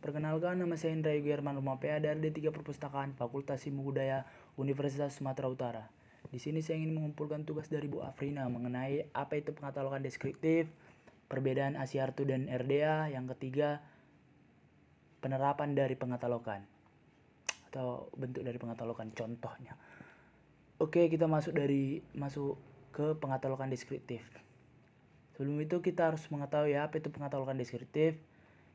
Perkenalkan, nama saya Indra Yogi Herman Rumapea dari D3 Perpustakaan Fakultas Ilmu Budaya Universitas Sumatera Utara. Di sini saya ingin mengumpulkan tugas dari Bu Afrina mengenai apa itu pengatalogan deskriptif, perbedaan Asiartu dan RDA, yang ketiga penerapan dari pengatalogan atau bentuk dari pengatalogan contohnya. Oke, kita masuk ke pengatalogan deskriptif. Sebelum itu kita harus mengetahui apa itu pengatalogan deskriptif,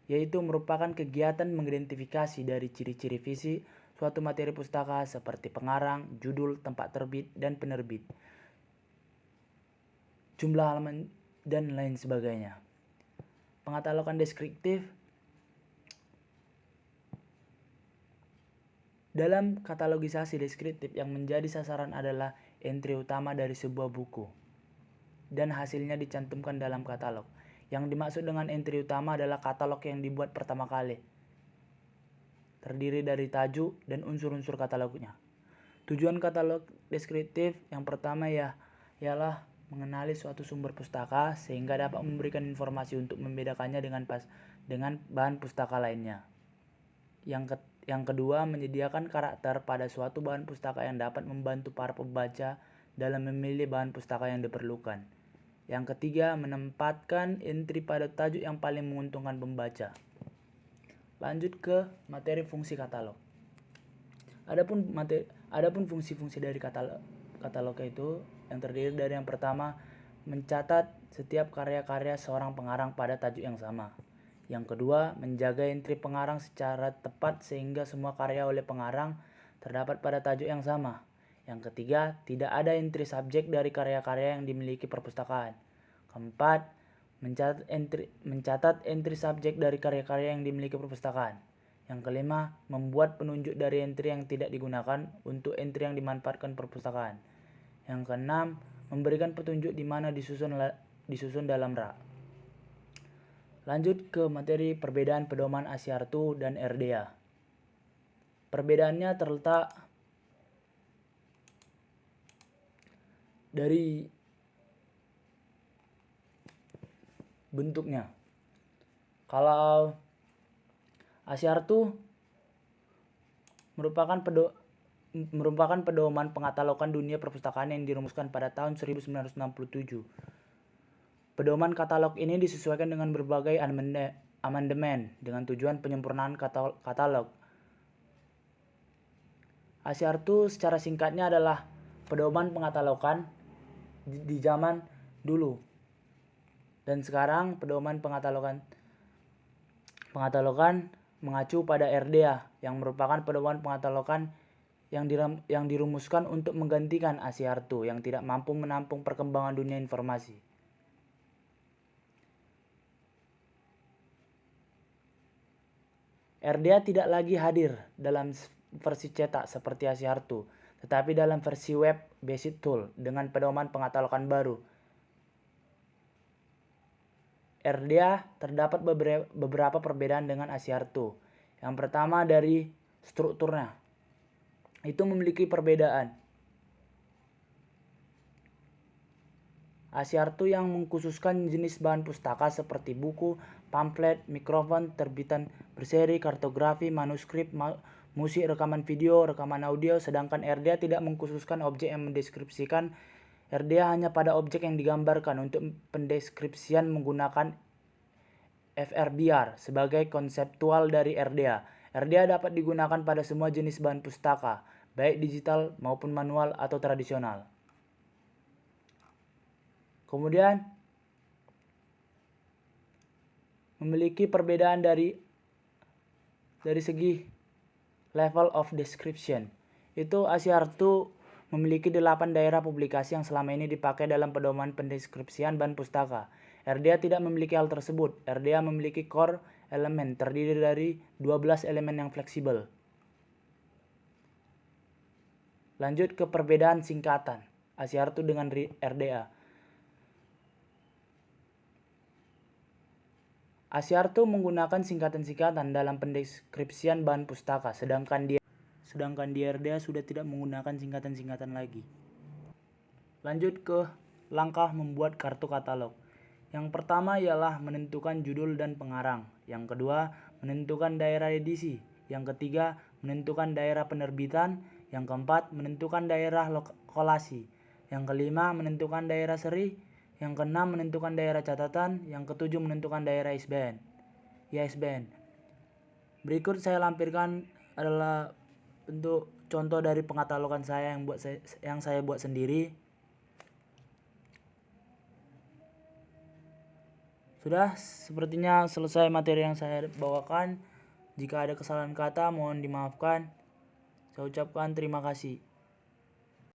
yaitu merupakan kegiatan mengidentifikasi dari ciri-ciri fisik suatu materi pustaka seperti pengarang, judul, tempat terbit, dan penerbit, jumlah halaman, dan lain sebagainya. Pengatalogan deskriptif dalam katalogisasi deskriptif yang menjadi sasaran adalah entry utama dari sebuah buku dan hasilnya dicantumkan dalam katalog. Yang dimaksud dengan entry utama adalah katalog yang dibuat pertama kali, terdiri dari tajuk dan unsur-unsur katalognya. Tujuan katalog deskriptif yang pertama ialah mengenali suatu sumber pustaka sehingga dapat memberikan informasi untuk membedakannya dengan bahan pustaka lainnya. Yang kedua, menyediakan karakter pada suatu bahan pustaka yang dapat membantu para pembaca dalam memilih bahan pustaka yang diperlukan. Yang ketiga, menempatkan entry pada tajuk yang paling menguntungkan pembaca. Lanjut ke materi fungsi katalog. Adapun fungsi-fungsi dari katalog itu yang terdiri dari yang pertama, mencatat setiap karya-karya seorang pengarang pada tajuk yang sama. Yang kedua, menjaga entry pengarang secara tepat sehingga semua karya oleh pengarang terdapat pada tajuk yang sama. Yang ketiga, tidak ada entry subjek dari karya-karya yang dimiliki perpustakaan. Keempat, mencatat entry subjek dari karya-karya yang dimiliki perpustakaan. Yang kelima, membuat penunjuk dari entry yang tidak digunakan untuk entry yang dimanfaatkan perpustakaan. Yang keenam, memberikan petunjuk di mana disusun dalam rak. Lanjut ke materi perbedaan pedoman Asiartu dan RDA. Perbedaannya terletak dari bentuknya. Kalau Asiartu merupakan pedoman pengatalogan dunia perpustakaan yang dirumuskan pada tahun 1967. Pedoman katalog ini disesuaikan dengan berbagai amandemen dengan tujuan penyempurnaan katalog. Asiartu secara singkatnya adalah pedoman pengatalogan di zaman dulu. Dan sekarang pedoman pengatalogan mengacu pada RDA yang merupakan pedoman pengatalogan yang dirumuskan untuk menggantikan Asiartu yang tidak mampu menampung perkembangan dunia informasi. RDA tidak lagi hadir dalam versi cetak seperti Asiartu, tetapi dalam versi web Basic Tool dengan pedoman pengatalogan baru. RDA terdapat beberapa perbedaan dengan Asiartu. Yang pertama dari strukturnya. Itu memiliki perbedaan. Asiartu yang mengkhususkan jenis bahan pustaka seperti buku, pamflet, mikrofon, terbitan berseri, kartografi, manuskrip, musik, rekaman video, rekaman audio, sedangkan RDA tidak mengkhususkan objek yang mendeskripsikan. RDA hanya pada objek yang digambarkan. Untuk pendeskripsian menggunakan FRBR sebagai konseptual dari RDA. RDA dapat digunakan pada semua jenis bahan pustaka, baik digital maupun manual atau tradisional. Kemudian memiliki perbedaan dari segi level of description. Itu Asiartu memiliki 8 daerah publikasi yang selama ini dipakai dalam pedoman pendeskripsian bahan pustaka. RDA tidak memiliki hal tersebut. RDA memiliki core elemen terdiri dari 12 elemen yang fleksibel. Lanjut ke perbedaan singkatan Asiartu dengan RDA. Asiartu menggunakan singkatan-singkatan dalam pendeskripsian bahan pustaka, sedangkan di RDA sudah tidak menggunakan singkatan-singkatan lagi. Lanjut ke langkah membuat kartu katalog. Yang pertama ialah menentukan judul dan pengarang. Yang kedua, menentukan daerah edisi. Yang ketiga, menentukan daerah penerbitan. Yang keempat, menentukan daerah kolasi. Yang kelima, menentukan daerah seri. Yang keenam, menentukan daerah catatan. Yang ketujuh, menentukan daerah ISBN. Berikut saya lampirkan adalah bentuk contoh dari pengkatalogan saya yang saya buat sendiri. Sudah, sepertinya selesai materi yang saya bawakan. Jika ada kesalahan kata, mohon dimaafkan. Saya ucapkan terima kasih.